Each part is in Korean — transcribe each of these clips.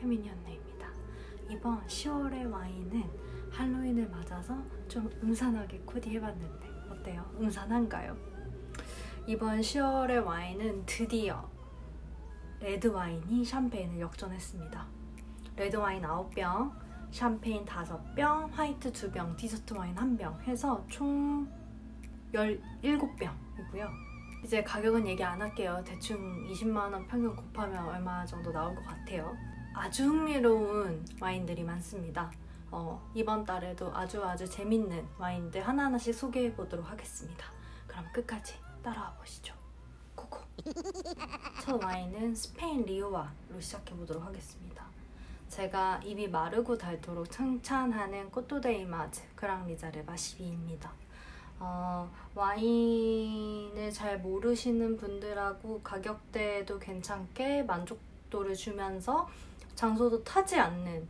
페미니언네입니다. 이번 10월의 와인은 할로윈을 맞아서 좀 음산하게 코디해봤는데 어때요? 음산한가요? 이번 10월의 와인은 드디어 레드와인이 샴페인을 역전했습니다. 레드와인 9병, 샴페인 5병, 화이트 2병, 디저트 와인 1병 해서 총 17병이고요. 이제 가격은 얘기 안 할게요. 대충 20만원 평균 곱하면 얼마 정도 나올 것 같아요. 아주 흥미로운 와인들이 많습니다. 이번 달에도 아주 재밌는 와인들 하나하나씩 소개해 보도록 하겠습니다. 그럼 끝까지 따라와 보시죠. 고고! 첫 와인은 스페인 리오아로 시작해 보도록 하겠습니다. 제가 입이 마르고 닳도록 칭찬하는 꼬토데이마즈 그랑리자르바 12입니다. 와인을 잘 모르시는 분들하고 가격대도 괜찮게 만족도를 주면서 장소도 타지 않는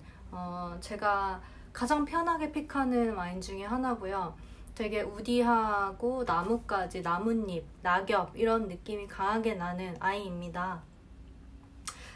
제가 가장 편하게 픽하는 와인 중에 하나고요. 되게 우디하고 나뭇가지, 나뭇잎, 낙엽 이런 느낌이 강하게 나는 아이입니다.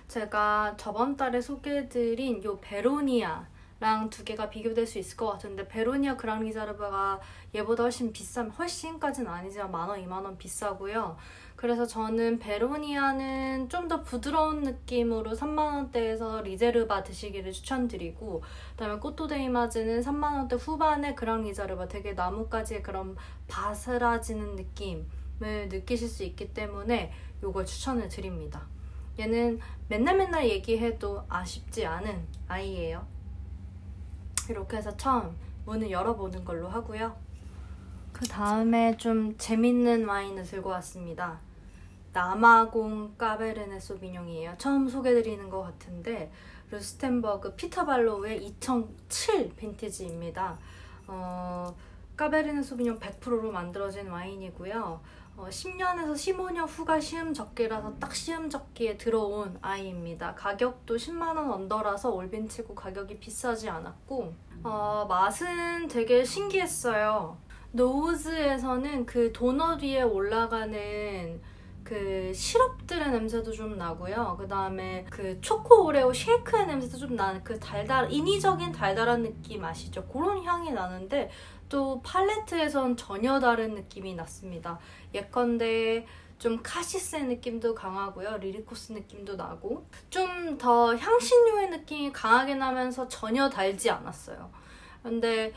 제가 저번 달에 소개해드린 요 베로니아랑 두 개가 비교될 수 있을 것 같은데 베로니아 그랑리자르바가 얘보다 훨씬까지는 아니지만 10,000원, 20,000원 비싸고요. 그래서 저는 베로니아는 좀 더 부드러운 느낌으로 30,000원대에서 리제르바 드시기를 추천드리고, 그다음에 꼬토데이마즈는 30,000원대 후반에 그랑리자르바 되게 나뭇가지의 그런 바스라지는 느낌을 느끼실 수 있기 때문에 이걸 추천을 드립니다. 얘는 맨날 얘기해도 아쉽지 않은 아이예요. 이렇게 해서 처음 문을 열어보는 걸로 하고요. 그 다음에 좀 재밌는 와인을 들고 왔습니다. 남아공 까베르네 소비뇽이에요. 처음 소개드리는 것 같은데 르스텐버그 피터발로우의 2007 빈티지입니다. 까베르네 소비뇽 100%로 만들어진 와인이고요. 10년에서 15년 후가 시음적기라서 딱 시음적기에 들어온 아이입니다. 가격도 10만원 언더라서 올빈치고 가격이 비싸지 않았고 맛은 되게 신기했어요. 노우즈에서는 그 도넛 위에 올라가는 그 시럽들의 냄새도 좀 나고요. 그 다음에 그 초코 오레오 쉐이크의 냄새도 좀 나는 그 인위적인 달달한 느낌 아시죠? 그런 향이 나는데 또 팔레트에선 전혀 다른 느낌이 났습니다. 예컨대 좀 카시스의 느낌도 강하고요. 리리코스 느낌도 나고 좀 더 향신료의 느낌이 강하게 나면서 전혀 달지 않았어요. 근데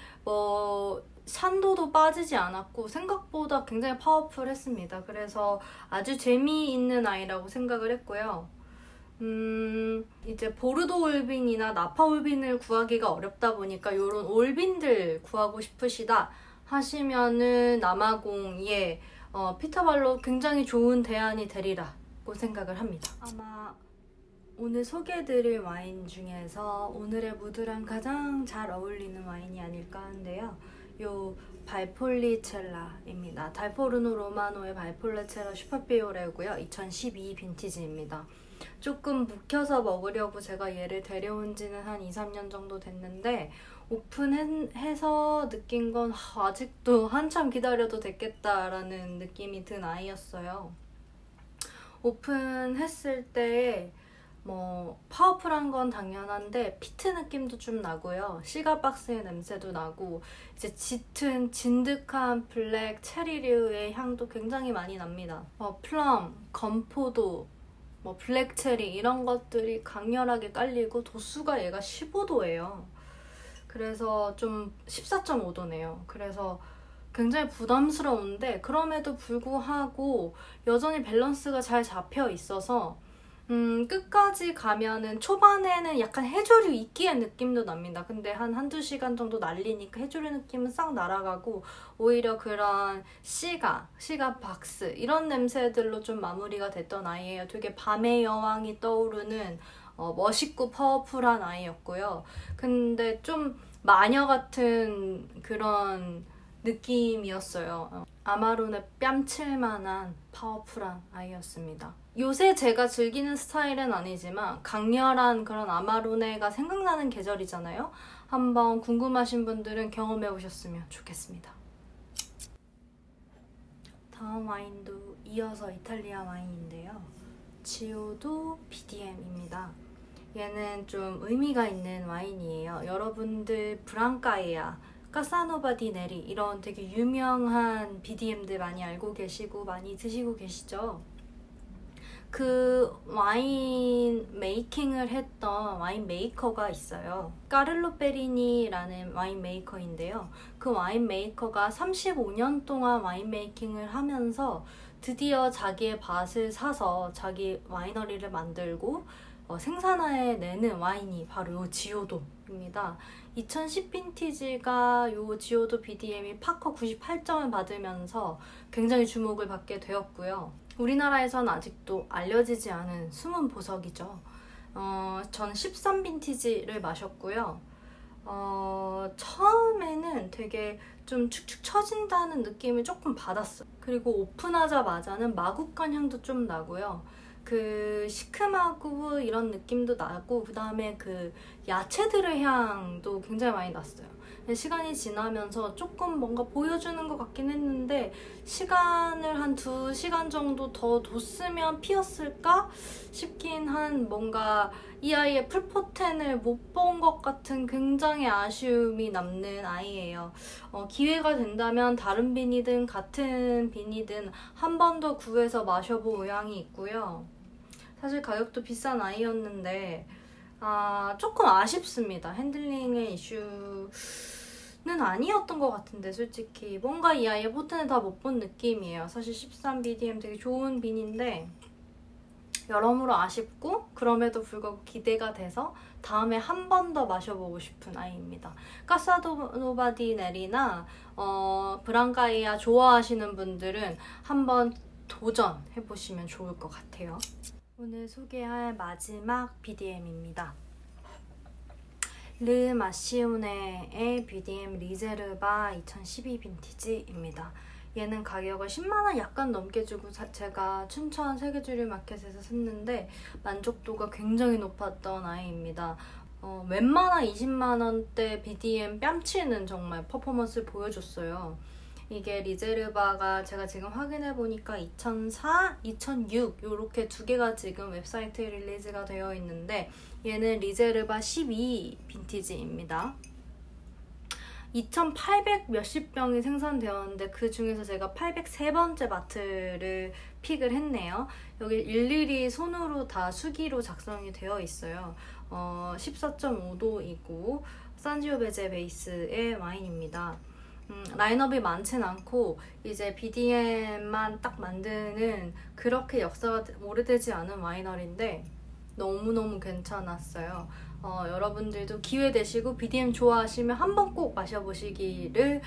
산도도 빠지지 않았고 생각보다 굉장히 파워풀했습니다. 그래서 아주 재미있는 아이라고 생각을 했고요. 이제 보르도 올빈이나 나파 올빈을 구하기가 어렵다 보니까 이런 올빈들 구하고 싶으시다 하시면은 남아공의 피터발로 굉장히 좋은 대안이 되리라고 생각을 합니다. 아마 오늘 소개해드릴 와인 중에서 오늘의 무드랑 가장 잘 어울리는 와인이 아닐까 하는데요. 요 발폴리첼라입니다. 달포르노 로마노의 발폴리첼라 슈퍼비오레고요. 2012 빈티지입니다. 조금 묵혀서 먹으려고 제가 얘를 데려온 지는 한 2-3년 정도 됐는데 오픈해서 느낀 건 아직도 한참 기다려도 됐겠다라는 느낌이 든 아이였어요. 오픈했을 때 파워풀한 건 당연한데 피트 느낌도 좀 나고요. 시가박스의 냄새도 나고 이제 짙은 진득한 블랙 체리류의 향도 굉장히 많이 납니다. 플럼, 건포도, 블랙체리 이런 것들이 강렬하게 깔리고 도수가 얘가 15도예요. 그래서 좀 14.5도네요. 그래서 굉장히 부담스러운데 그럼에도 불구하고 여전히 밸런스가 잘 잡혀 있어서 끝까지 가면은 초반에는 약간 해조류 이끼의 느낌도 납니다. 근데 한두 시간 정도 날리니까 해조류 느낌은 싹 날아가고 오히려 그런 시가 박스 이런 냄새들로 좀 마무리가 됐던 아이예요. 되게 밤의 여왕이 떠오르는 멋있고 파워풀한 아이였고요. 근데 좀 마녀 같은 그런 느낌이었어요. 아마론의 뺨칠만한 파워풀한 아이였습니다. 요새 제가 즐기는 스타일은 아니지만 강렬한 그런 아마로네가 생각나는 계절이잖아요. 한번 궁금하신 분들은 경험해보셨으면 좋겠습니다. 다음 와인도 이어서 이탈리아 와인인데요. 지오도 BDM입니다. 얘는 좀 의미가 있는 와인이에요. 여러분들 브랑카이아, 카사노바 디 네리 이런 되게 유명한 BDM들 많이 알고 계시고 많이 드시고 계시죠? 그 와인 메이킹을 했던 와인 메이커가 있어요. 까를로 페리니라는 와인 메이커인데요. 그 와인 메이커가 35년 동안 와인 메이킹을 하면서 드디어 자기의 밭을 사서 자기 와이너리를 만들고 생산해내는 와인이 바로 요 지오도입니다. 2010 빈티지가 요 지오도 BDM이 파커 98점을 받으면서 굉장히 주목을 받게 되었고요. 우리나라에선 아직도 알려지지 않은 숨은 보석이죠. 저는 13 빈티지를 마셨고요. 처음에는 되게 좀 축축 처진다는 느낌을 조금 받았어요. 그리고 오픈하자마자는 마구간 향도 좀 나고요. 그 시큼하고 이런 느낌도 나고 그 다음에 그 야채들의 향도 굉장히 많이 났어요. 시간이 지나면서 조금 뭔가 보여주는 것 같긴 했는데 시간을 한 2시간 정도 더 뒀으면 피었을까 싶긴 한 뭔가 이 아이의 풀포텐을 못 본 것 같은 굉장히 아쉬움이 남는 아이예요. 기회가 된다면 다른 빈이든 같은 빈이든 한 번 더 구해서 마셔볼 의향이 있고요. 사실 가격도 비싼 아이였는데 조금 아쉽습니다. 핸들링의 이슈는 아니었던 것 같은데 솔직히 뭔가 이 아이의 포텐을 다 못 본 느낌이에요. 사실 13 BDM 되게 좋은 빈인데 여러모로 아쉽고 그럼에도 불구하고 기대가 돼서 다음에 한 번 더 마셔보고 싶은 아이입니다. 카사노바 디 네리나 브랑카이아 좋아하시는 분들은 한번 도전해보시면 좋을 것 같아요. 오늘 소개할 마지막 BDM입니다. 르 마시오네의 BDM 리제르바 2012 빈티지입니다. 얘는 가격을 10만원 약간 넘게 주고 제가 춘천 세계주류 마켓에서 샀는데 만족도가 굉장히 높았던 아이입니다. 웬만한 20만원대 BDM 뺨치는 정말 퍼포먼스를 보여줬어요. 이게 리제르바가 제가 지금 확인해보니까 2004, 2006 이렇게 두 개가 지금 웹사이트에 릴리즈가 되어 있는데 얘는 리제르바 12 빈티지입니다. 2,800 몇십 병이 생산되었는데 그 중에서 제가 803번째 마트를 픽을 했네요. 여기 일일이 손으로 다 수기로 작성이 되어 있어요. 14.5도이고 산지오베제 베이스의 와인입니다. 라인업이 많진 않고 이제 BDM만 딱 만드는 그렇게 역사가 오래되지 않은 와이너리인데 너무너무 괜찮았어요. 여러분들도 기회 되시고 BDM 좋아하시면 한번 꼭 마셔보시기를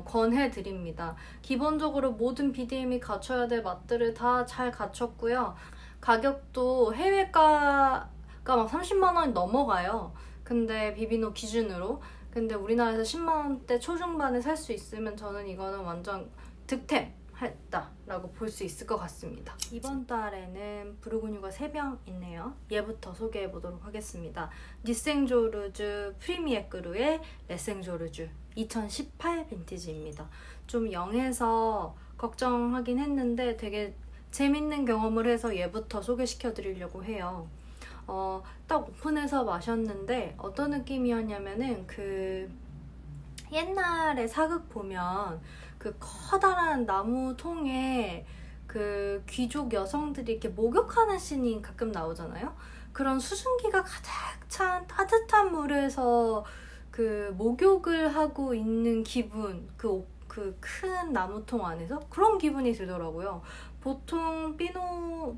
권해드립니다. 기본적으로 모든 BDM이 갖춰야 될 맛들을 다 잘 갖췄고요. 가격도 해외가가 막 30만원이 넘어가요. 근데 비비노 기준으로. 근데 우리나라에서 10만원대 초중반에 살 수 있으면 저는 이거는 완전 득템했다라고 볼 수 있을 것 같습니다. 이번 달에는 부르고뉴가 3병 있네요. 얘부터 소개해보도록 하겠습니다. 니생조르주 프리미에크루의 레생조르주 2018 빈티지입니다. 좀 영해서 걱정하긴 했는데 되게 재밌는 경험을 해서 얘부터 소개시켜드리려고 해요. 딱 오픈해서 마셨는데 어떤 느낌이었냐면은 그 옛날에 사극 보면 그 커다란 나무 통에 그 귀족 여성들이 이렇게 목욕하는 씬이 가끔 나오잖아요. 그런 수증기가 가득 찬 따뜻한 물에서 그 목욕을 하고 있는 기분, 그 큰 나무통 안에서 그런 기분이 들더라고요. 보통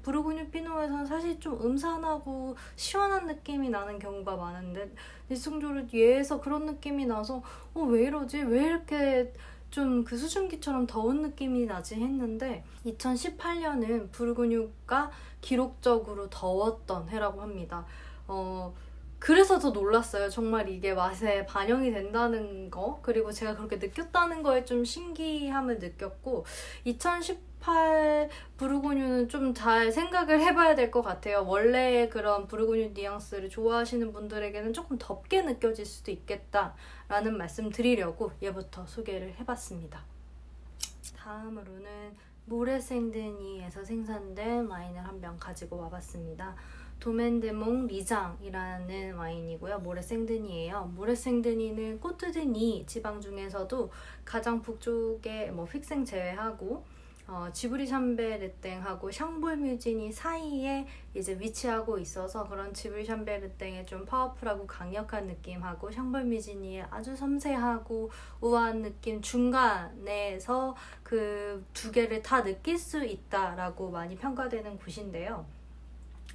부르고뉴 피노에서는 사실 좀 음산하고 시원한 느낌이 나는 경우가 많은데 니송조르 얘에서 그런 느낌이 나서 왜 이러지? 왜 이렇게 좀 그 수증기처럼 더운 느낌이 나지 했는데 2018년은 부르고뉴가 기록적으로 더웠던 해라고 합니다. 그래서 더 놀랐어요. 정말 이게 맛에 반영이 된다는 거, 그리고 제가 그렇게 느꼈다는 거에 좀 신기함을 느꼈고 2018 부르고뉴는 좀 잘 생각을 해봐야 될 것 같아요. 원래의 그런 부르고뉴 뉘앙스를 좋아하시는 분들에게는 조금 덥게 느껴질 수도 있겠다라는 말씀 드리려고 얘부터 소개를 해봤습니다. 다음으로는 모레생드니에서 생산된 와인을 한 병 가지고 와봤습니다. 도멘데몽 리장이라는 와인이고요. 모레생드니예요. 모레생드니는 꼬트드니 지방 중에서도 가장 북쪽에 픽생 제외하고 지브리 샴베르땡하고 샹볼뮤지니 사이에 이제 위치하고 있어서 그런 지브리 샴베르땡의 좀 파워풀하고 강력한 느낌하고 샹볼뮤지니의 아주 섬세하고 우아한 느낌 중간에서 그 두 개를 다 느낄 수 있다라고 많이 평가되는 곳인데요.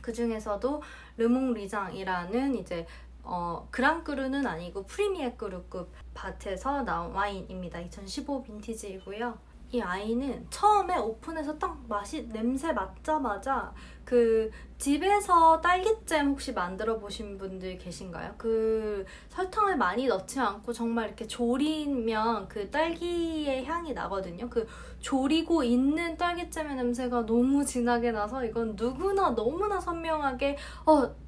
그 중에서도 르몽 리장이라는 이제 그랑크루는 아니고 프리미에크루급 밭에서 나온 와인입니다. 2015 빈티지이고요. 이 아이는 처음에 오픈해서 딱 냄새 맡자마자 그 집에서 딸기잼 혹시 만들어 보신 분들 계신가요? 그 설탕을 많이 넣지 않고 정말 이렇게 졸이면 그 딸기의 향이 나거든요. 그 졸이고 있는 딸기잼의 냄새가 너무 진하게 나서 이건 누구나 너무나 선명하게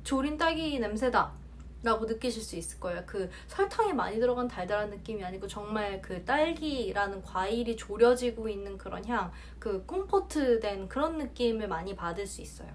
졸인 딸기 냄새다 라고 느끼실 수 있을 거예요. 그 설탕이 많이 들어간 달달한 느낌이 아니고 정말 그 딸기라는 과일이 졸여지고 있는 그런 향, 그 콤포트된 그런 느낌을 많이 받을 수 있어요.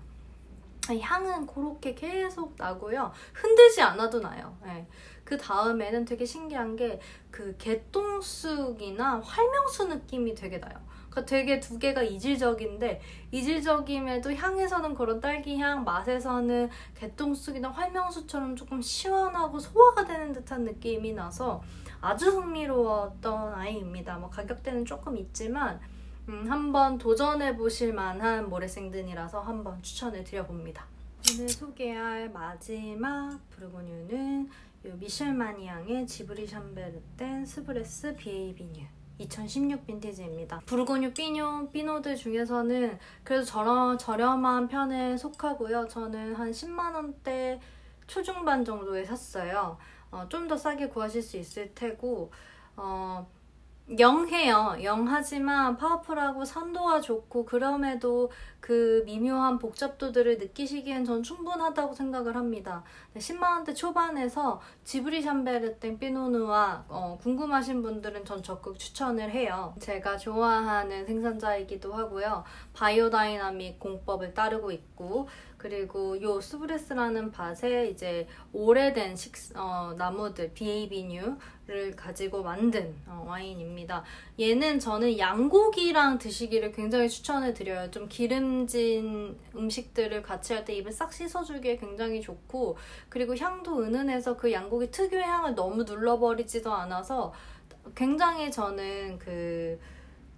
향은 그렇게 계속 나고요. 흔들지 않아도 나요. 네. 그 다음에는 되게 신기한 게 그 개똥쑥이나 활명수 느낌이 되게 나요. 그러니까 되게 두 개가 이질적인데 이질적임에도 향에서는 그런 딸기향, 맛에서는 개똥쑥이나 활명수처럼 조금 시원하고 소화가 되는 듯한 느낌이 나서 아주 흥미로웠던 아이입니다. 가격대는 조금 있지만 한번 도전해보실 만한 모레생든이라서 한번 추천을 드려봅니다. 오늘 소개할 마지막 부르고뉴는 미셸 마니앙의 지브리 샴베르땡 스브레스 비에이비뉴 2016 빈티지입니다. 부르고뉴 피노들 중에서는 그래도 저렴한 편에 속하고요. 저는 한 10만원대 초중반 정도에 샀어요. 좀 더 싸게 구하실 수 있을 테고 영해요. 영하지만 파워풀하고 산도가 좋고 그럼에도 그 미묘한 복잡도들을 느끼시기엔 전 충분하다고 생각을 합니다. 10만원대 초반에서 지브리 샴베르땡 피노누아 궁금하신 분들은 전 적극 추천을 해요. 제가 좋아하는 생산자이기도 하고요. 바이오다이나믹 공법을 따르고 있고 그리고 요 스브레스라는 밭에 이제 오래된 나무들 비에이비뉴를 가지고 만든 와인입니다. 얘는 저는 양고기랑 드시기를 굉장히 추천을 드려요. 좀 기름진 음식들을 같이 할 때 입을 싹 씻어주기에 굉장히 좋고 그리고 향도 은은해서 그 양고기 특유의 향을 너무 눌러버리지도 않아서 굉장히 저는 그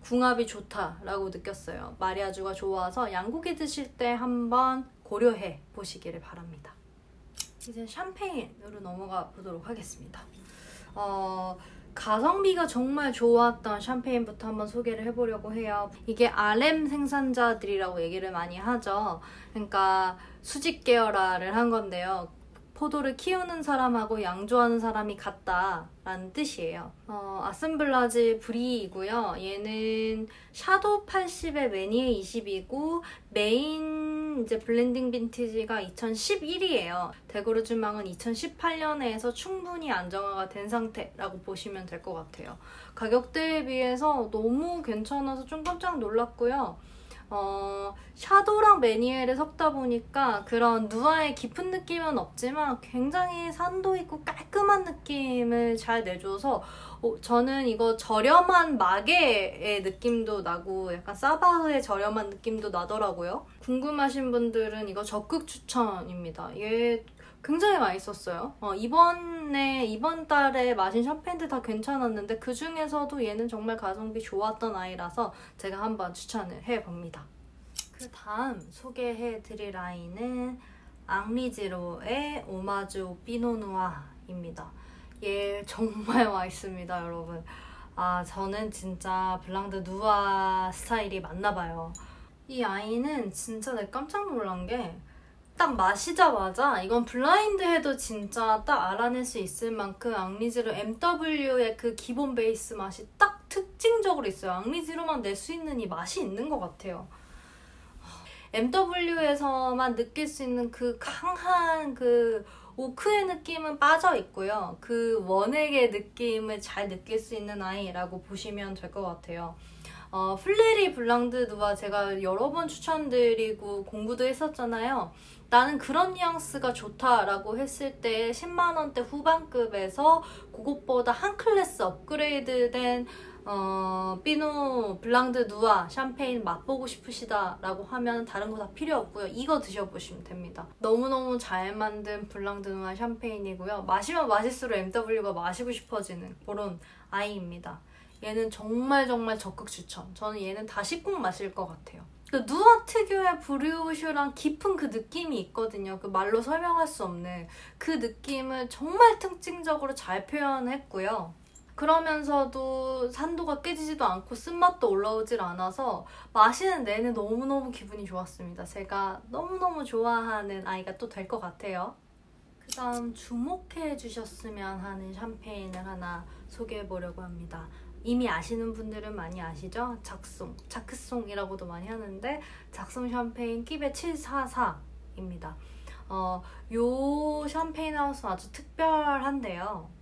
궁합이 좋다라고 느꼈어요. 마리아주가 좋아서 양고기 드실 때 한번 고려해 보시기를 바랍니다. 이제 샴페인으로 넘어가 보도록 하겠습니다. 가성비가 정말 좋았던 샴페인부터 한번 소개를 해보려고 해요. 이게 RM 생산자들이라고 얘기를 많이 하죠. 그러니까 수직 계열화를 한 건데요. 포도를 키우는 사람하고 양조하는 사람이 같다라는 뜻이에요. 아셈블라즈 브리이고요. 얘는 샤도 80에 매니에 20이고 메인 이제 블렌딩 빈티지가 2011이에요. 데고르주망은 2018년에 해서 충분히 안정화가 된 상태라고 보시면 될 것 같아요. 가격대에 비해서 너무 괜찮아서 좀 깜짝 놀랐고요. 샤도랑 매니에를 섞다 보니까 그런 누아의 깊은 느낌은 없지만 굉장히 산도 있고 깔끔한 느낌을 잘 내줘서 저는 이거 저렴한 마게의 느낌도 나고 약간 사바흐의 저렴한 느낌도 나더라고요. 궁금하신 분들은 이거 적극 추천입니다. 얘 굉장히 맛있었어요. 이번 달에 마신 샴페인들 다 괜찮았는데 그 중에서도 얘는 정말 가성비 좋았던 아이라서 제가 한번 추천을 해봅니다. 그 다음 소개해드릴 아이는 앙리지로의 오마주 피노누아입니다. 얘 정말 맛있습니다, 여러분. 저는 진짜 블랑드 누아 스타일이 맞나봐요. 이 아이는 진짜 내가 깜짝 놀란 게 딱 마시자마자 이건 블라인드 해도 진짜 딱 알아낼 수 있을 만큼 앙리지로 MW의 그 기본 베이스 맛이 딱 특징적으로 있어요. 앙리지로만 낼 수 있는 이 맛이 있는 것 같아요. MW에서만 느낄 수 있는 그 강한 그 오크의 느낌은 빠져 있고요. 그 원액의 느낌을 잘 느낄 수 있는 아이라고 보시면 될 것 같아요. 플레리 블랑드 누아 제가 여러 번 추천드리고 공부도 했었잖아요. 나는 그런 뉘앙스가 좋다라고 했을 때 10만원대 후반급에서 그것보다 한 클래스 업그레이드된 피노 블랑드 누아 샴페인 맛보고 싶으시다 라고 하면 다른 거 다 필요 없고요. 이거 드셔보시면 됩니다. 너무너무 잘 만든 블랑드 누아 샴페인이고요. 마시면 마실수록 MW가 마시고 싶어지는 그런 아이입니다. 얘는 정말 적극 추천. 저는 얘는 다시 꼭 마실 것 같아요. 그 누아 특유의 브리오슈랑 깊은 그 느낌이 있거든요. 그 말로 설명할 수 없는 그 느낌을 정말 특징적으로 잘 표현했고요. 그러면서도 산도가 깨지지도 않고 쓴맛도 올라오질 않아서 마시는 내내 너무너무 기분이 좋았습니다. 제가 너무너무 좋아하는 아이가 또 될 것 같아요. 그 다음 주목해 주셨으면 하는 샴페인을 하나 소개해 보려고 합니다. 이미 아시는 분들은 많이 아시죠? 자크송이라고도 많이 하는데 작송 샴페인 끼베 744입니다. 요 샴페인 하우스는 아주 특별한데요.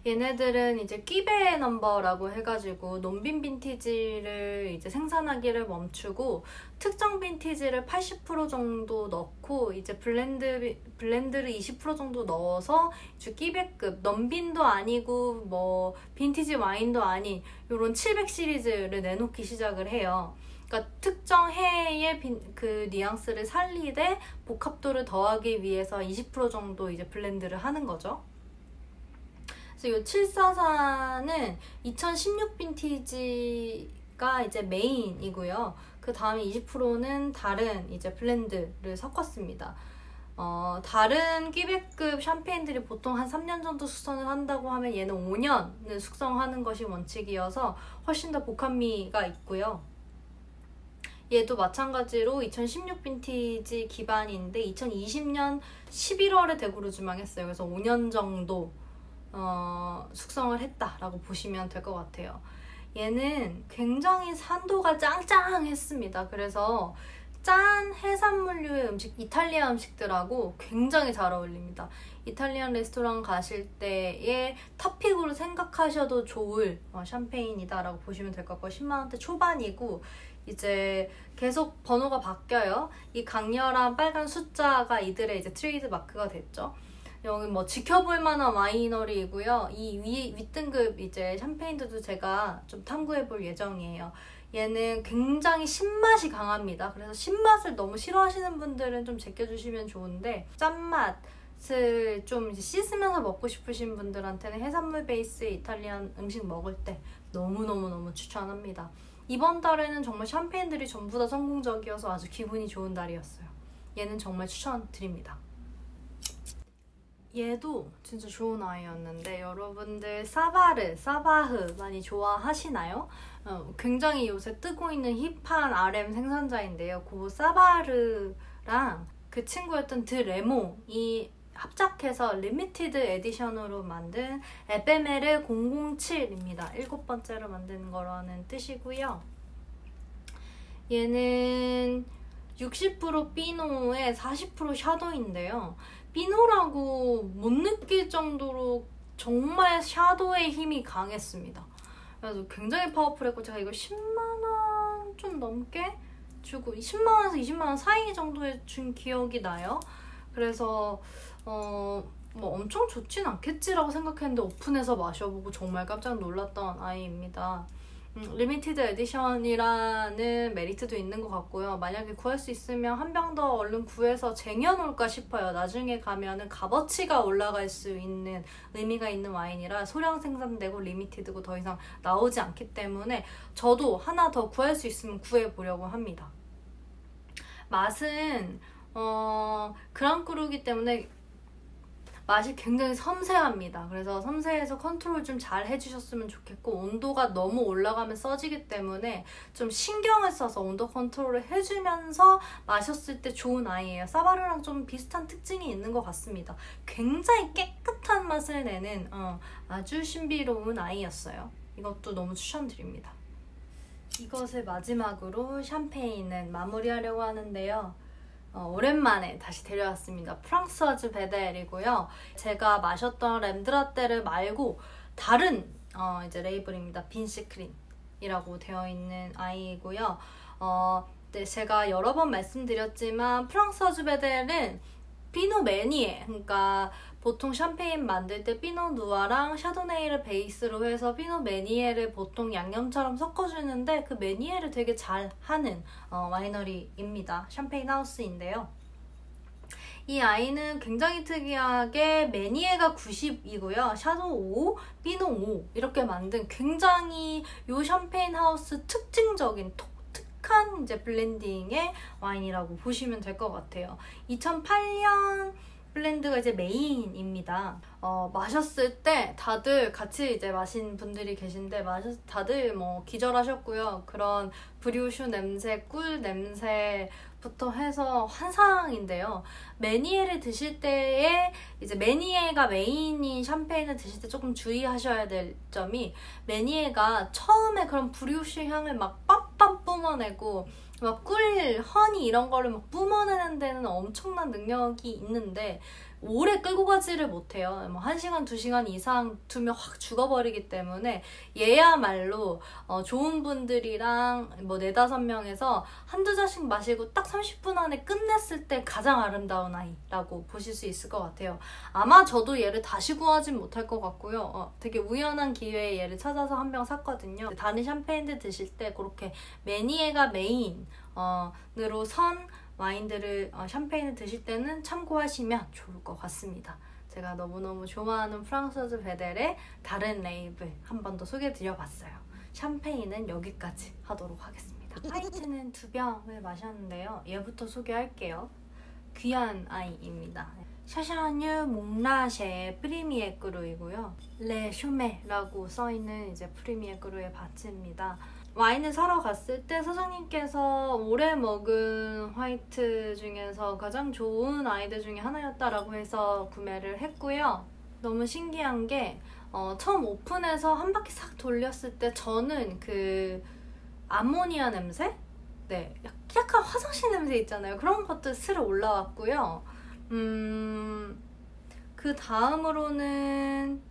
얘네들은 이제 끼베 넘버라고 해가지고 논빈 빈티지를 이제 생산하기를 멈추고 특정 빈티지를 80% 정도 넣고 이제 블렌드를 20% 정도 넣어서 이제 끼베급 넘빈도 아니고 뭐 빈티지 와인도 아닌 요런 700 시리즈를 내놓기 시작을 해요. 그러니까 특정 해의 그 뉘앙스를 살리되 복합도를 더하기 위해서 20% 정도 이제 블렌드를 하는 거죠. 그래서 이 744는 2016 빈티지가 이제 메인이고요. 그 다음에 20%는 다른 이제 블렌드를 섞었습니다. 다른 끼베급 샴페인들이 보통 한 3년 정도 숙성을 한다고 하면 얘는 5년을 숙성하는 것이 원칙이어서 훨씬 더 복합미가 있고요. 얘도 마찬가지로 2016 빈티지 기반인데 2020년 11월에 데그루즈망했어요. 그래서 5년 정도 숙성을 했다라고 보시면 될 것 같아요. 얘는 굉장히 산도가 짱짱했습니다. 그래서 짠 해산물류의 음식, 이탈리아 음식들하고 굉장히 잘 어울립니다. 이탈리안 레스토랑 가실 때의 탑픽으로 생각하셔도 좋을 샴페인이다 라고 보시면 될 것 같고 10만원대 초반이고 이제 계속 번호가 바뀌어요. 이 강렬한 빨간 숫자가 이들의 이제 트레이드 마크가 됐죠. 여기 뭐 지켜볼 만한 와이너리이고요. 이 윗등급 이제 샴페인들도 제가 좀 탐구해 볼 예정이에요. 얘는 굉장히 신맛이 강합니다. 그래서 신맛을 너무 싫어하시는 분들은 좀 제껴주시면 좋은데 짠맛을 좀 이제 씻으면서 먹고 싶으신 분들한테는 해산물 베이스 이탈리안 음식 먹을 때 너무너무 추천합니다. 이번 달에는 정말 샴페인들이 전부 다 성공적이어서 아주 기분이 좋은 달이었어요. 얘는 정말 추천드립니다. 얘도 진짜 좋은 아이였는데 여러분들 사바흐 많이 좋아하시나요? 굉장히 요새 뜨고 있는 힙한 RM 생산자인데요. 그 사바르랑 그 친구였던 드레모이 합작해서 리미티드 에디션으로 만든 에페메르 007입니다. 7번째로 만든 거라는 뜻이고요. 얘는 60% 피노에 40% 샤도인데요. 피노라고 못 느낄 정도로 정말 샤도의 힘이 강했습니다. 그래서 굉장히 파워풀했고 제가 이거 10만원 좀 넘게 주고 10만원에서 20만원 사이 정도에 준 기억이 나요. 그래서 뭐 엄청 좋진 않겠지라고 생각했는데 오픈해서 마셔보고 정말 깜짝 놀랐던 아이입니다. 리미티드 에디션이라는 메리트도 있는 것 같고요. 만약에 구할 수 있으면 한 병 더 얼른 구해서 쟁여놓을까 싶어요. 나중에 가면은 값어치가 올라갈 수 있는 의미가 있는 와인이라 소량 생산되고 리미티드고 더 이상 나오지 않기 때문에 저도 하나 더 구할 수 있으면 구해보려고 합니다. 맛은 그랑크루기 때문에 맛이 굉장히 섬세합니다. 그래서 섬세해서 컨트롤 좀 잘 해주셨으면 좋겠고 온도가 너무 올라가면 써지기 때문에 좀 신경을 써서 온도 컨트롤을 해주면서 마셨을 때 좋은 아이예요. 사바르랑 좀 비슷한 특징이 있는 것 같습니다. 굉장히 깨끗한 맛을 내는 아주 신비로운 아이였어요. 이것도 너무 추천드립니다. 이것을 마지막으로 샴페인은 마무리하려고 하는데요. 오랜만에 다시 데려왔습니다. 프랑스와즈 베델이고요. 제가 마셨던 램드라떼를 말고 다른 이제 레이블입니다. 빈시크린. 메니에라고 되어 있는 아이고요. 네, 제가 여러 번 말씀드렸지만 프랑스와즈 베델은 피노 메니에, 그러니까 보통 샴페인 만들 때 피노 누아랑 샤도네이를 베이스로 해서 피노 메니에를 보통 양념처럼 섞어주는데 그 메니에를 되게 잘하는 와이너리입니다. 샴페인 하우스인데요. 이 아이는 굉장히 특이하게 메니에가 90이고요. 샤도 5, 피노 5 이렇게 만든 굉장히 요 샴페인 하우스 특징적인 독특한 이제 블렌딩의 와인이라고 보시면 될 것 같아요. 2008년 블렌드가 이제 메인입니다. 마셨을 때 다들 같이 이제 마신 분들이 계신데 다들 뭐 기절하셨고요. 그런 브리오슈 냄새, 꿀 냄새부터 해서 환상인데요. 메니에를 드실 때에 이제 메니에가 메인인 샴페인을 드실 때 조금 주의하셔야 될 점이 메니에가 처음에 그런 브리오슈 향을 막 빰빰 뿜어내고 막 꿀, 허니 이런 거를 막 뿜어내는 데는 엄청난 능력이 있는데 오래 끌고 가지를 못해요. 뭐 1시간, 2시간 이상 두면 확 죽어버리기 때문에 얘야말로 좋은 분들이랑 뭐 4, 5명에서 한두 잔씩 마시고 딱 30분 안에 끝냈을 때 가장 아름다운 아이라고 보실 수 있을 것 같아요. 아마 저도 얘를 다시 구하진 못할 것 같고요. 되게 우연한 기회에 얘를 찾아서 한 병 샀거든요. 다른 샴페인들 드실 때 그렇게 메니에가 메인으로 선 와인들을 샴페인을 드실 때는 참고하시면 좋을 것 같습니다. 제가 너무너무 좋아하는 프랑스와즈 베델의 다른 레이블 한 번 더 소개해드려봤어요. 샴페인은 여기까지 하도록 하겠습니다. 화이트는 2병을 마셨는데요. 얘부터 소개할게요. 귀한 아이입니다. 샤샤뉴 몽라쉐 프리미에 그루이고요. 레 쇼메라고 써있는 이제 프리미에 그루의 바치입니다. 와인을 사러 갔을 때 사장님께서 올해 먹은 화이트 중에서 가장 좋은 아이들 중에 하나였다라고 해서 구매를 했고요. 너무 신기한 게 처음 오픈해서 한 바퀴 싹 돌렸을 때 저는 그 암모니아 냄새? 네, 약간 화장실 냄새 있잖아요. 그런 것도 스르 올라왔고요. 그 다음으로는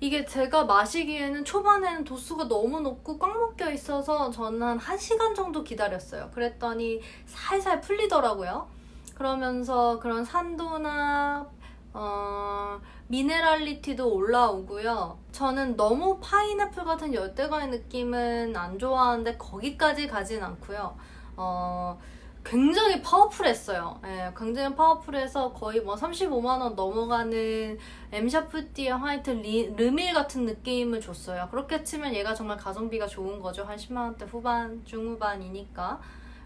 이게 제가 마시기에는 초반에는 도수가 너무 높고 꽉 묶여 있어서 저는 한 1시간 정도 기다렸어요. 그랬더니 살살 풀리더라고요. 그러면서 그런 산도나 미네랄리티도 올라오고요. 저는 너무 파인애플 같은 열대과일 느낌은 안 좋아하는데 거기까지 가진 않고요. 굉장히 파워풀했어요. 예, 굉장히 파워풀해서 거의 뭐 35만원 넘어가는 엠샤프띠의 화이트 르밀 같은 느낌을 줬어요. 그렇게 치면 얘가 정말 가성비가 좋은 거죠. 한 10만원대 후반, 중후반이니까.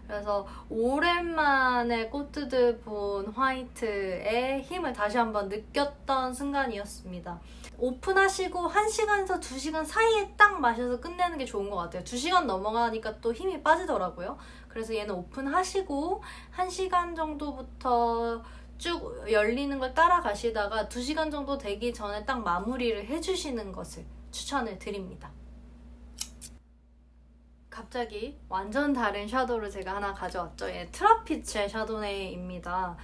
그래서 오랜만에 꼬트드 본 화이트의 힘을 다시 한번 느꼈던 순간이었습니다. 오픈하시고 1시간에서 2시간 사이에 딱 마셔서 끝내는 게 좋은 것 같아요. 2시간 넘어가니까 또 힘이 빠지더라고요. 그래서 얘는 오픈하시고 1시간 정도부터 쭉 열리는 걸 따라가시다가 2시간 정도 되기 전에 딱 마무리를 해주시는 것을 추천을 드립니다. 갑자기 완전 다른 샤도를 제가 하나 가져왔죠. 얘 트라피체 샤도네이입니다.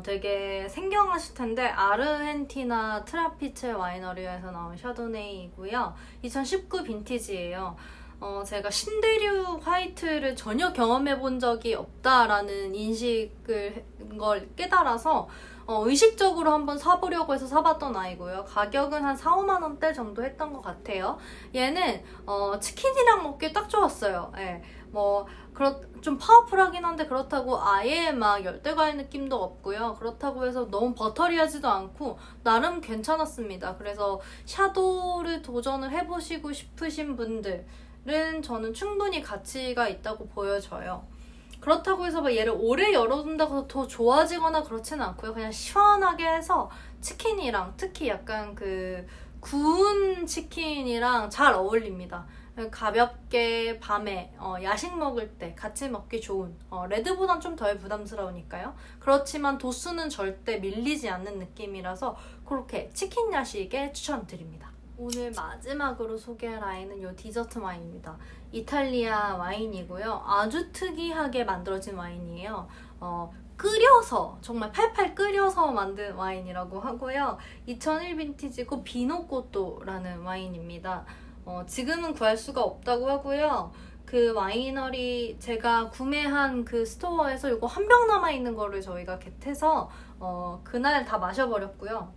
되게 생경하실 텐데 아르헨티나 트라피체 와이너리에서 나온 샤도네이이고요. 2019 빈티지예요. 제가 신대륙 화이트를 전혀 경험해 본 적이 없다라는 걸 깨달아서 의식적으로 한번 사보려고 해서 사봤던 아이고요. 가격은 한 4, 5만원대 정도 했던 것 같아요. 얘는 치킨이랑 먹기 딱 좋았어요. 예, 좀 파워풀하긴 한데 그렇다고 아예 막 열대과일 느낌도 없고요. 그렇다고 해서 너무 버터리하지도 않고 나름 괜찮았습니다. 그래서 샤도를 도전을 해보시고 싶으신 분들은 저는 충분히 가치가 있다고 보여져요. 그렇다고 해서 막 얘를 오래 열어둔다고 더 좋아지거나 그렇지는 않고요. 그냥 시원하게 해서 치킨이랑 특히 약간 그 구운 치킨이랑 잘 어울립니다. 가볍게 밤에 야식 먹을 때 같이 먹기 좋은 레드보단 좀 덜 부담스러우니까요. 그렇지만 도수는 절대 밀리지 않는 느낌이라서 그렇게 치킨 야식에 추천드립니다. 오늘 마지막으로 소개할 와인은 이 디저트 와인입니다. 이탈리아 와인이고요. 아주 특이하게 만들어진 와인이에요. 끓여서 정말 팔팔 끓여서 만든 와인이라고 하고요. 2001 빈티지고 비노꼬토라는 와인입니다. 지금은 구할 수가 없다고 하고요. 그 와이너리 제가 구매한 그 스토어에서 이거 한 병 남아있는 거를 저희가 겟해서 그날 다 마셔버렸고요.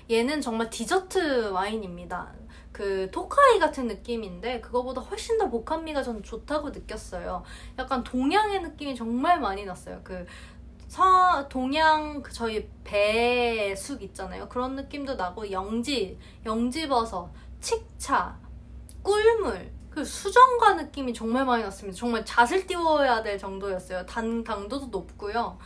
얘는 정말 디저트 와인입니다. 그 토카이 같은 느낌인데 그거보다 훨씬 더 복합미가 전 좋다고 느꼈어요. 약간 동양의 느낌이 정말 많이 났어요. 그 동양 저희 배숙 있잖아요. 그런 느낌도 나고 영지버섯, 칡차, 꿀물, 그 수정과 느낌이 정말 많이 났습니다. 정말 잣을 띄워야 될 정도였어요. 당도도 높고요.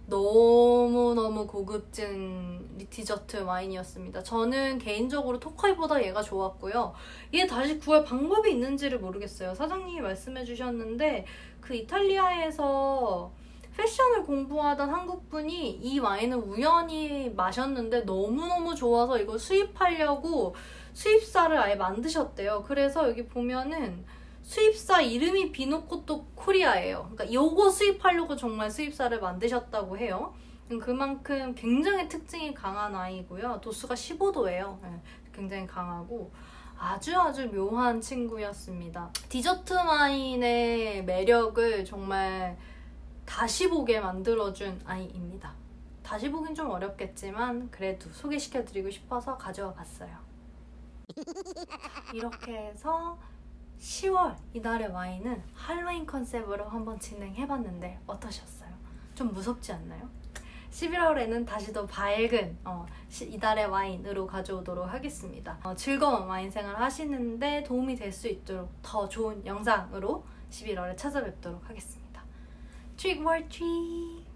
너무너무 고급진 디저트 와인이었습니다. 저는 개인적으로 토카이보다 얘가 좋았고요. 얘 다시 구할 방법이 있는지를 모르겠어요. 사장님이 말씀해 주셨는데 그 이탈리아에서 패션을 공부하던 한국분이 이 와인을 우연히 마셨는데 너무너무 좋아서 이걸 수입하려고 수입사를 아예 만드셨대요. 그래서 여기 보면은 수입사 이름이 비노코토 코리아예요. 그러니까 요거 수입하려고 정말 수입사를 만드셨다고 해요. 그만큼 굉장히 특징이 강한 아이고요. 도수가 15도예요. 네, 굉장히 강하고 아주 묘한 친구였습니다. 디저트 와인의 매력을 정말 다시 보게 만들어준 아이입니다. 다시 보긴 좀 어렵겠지만 그래도 소개시켜드리고 싶어서 가져와 봤어요. 이렇게 해서 10월 이달의 와인은 할로윈 컨셉으로 한번 진행해봤는데 어떠셨어요? 좀 무섭지 않나요? 11월에는 다시 더 밝은 이달의 와인으로 가져오도록 하겠습니다. 즐거운 와인 생활 하시는데 도움이 될 수 있도록 더 좋은 영상으로 11월에 찾아뵙도록 하겠습니다. Trick or treat!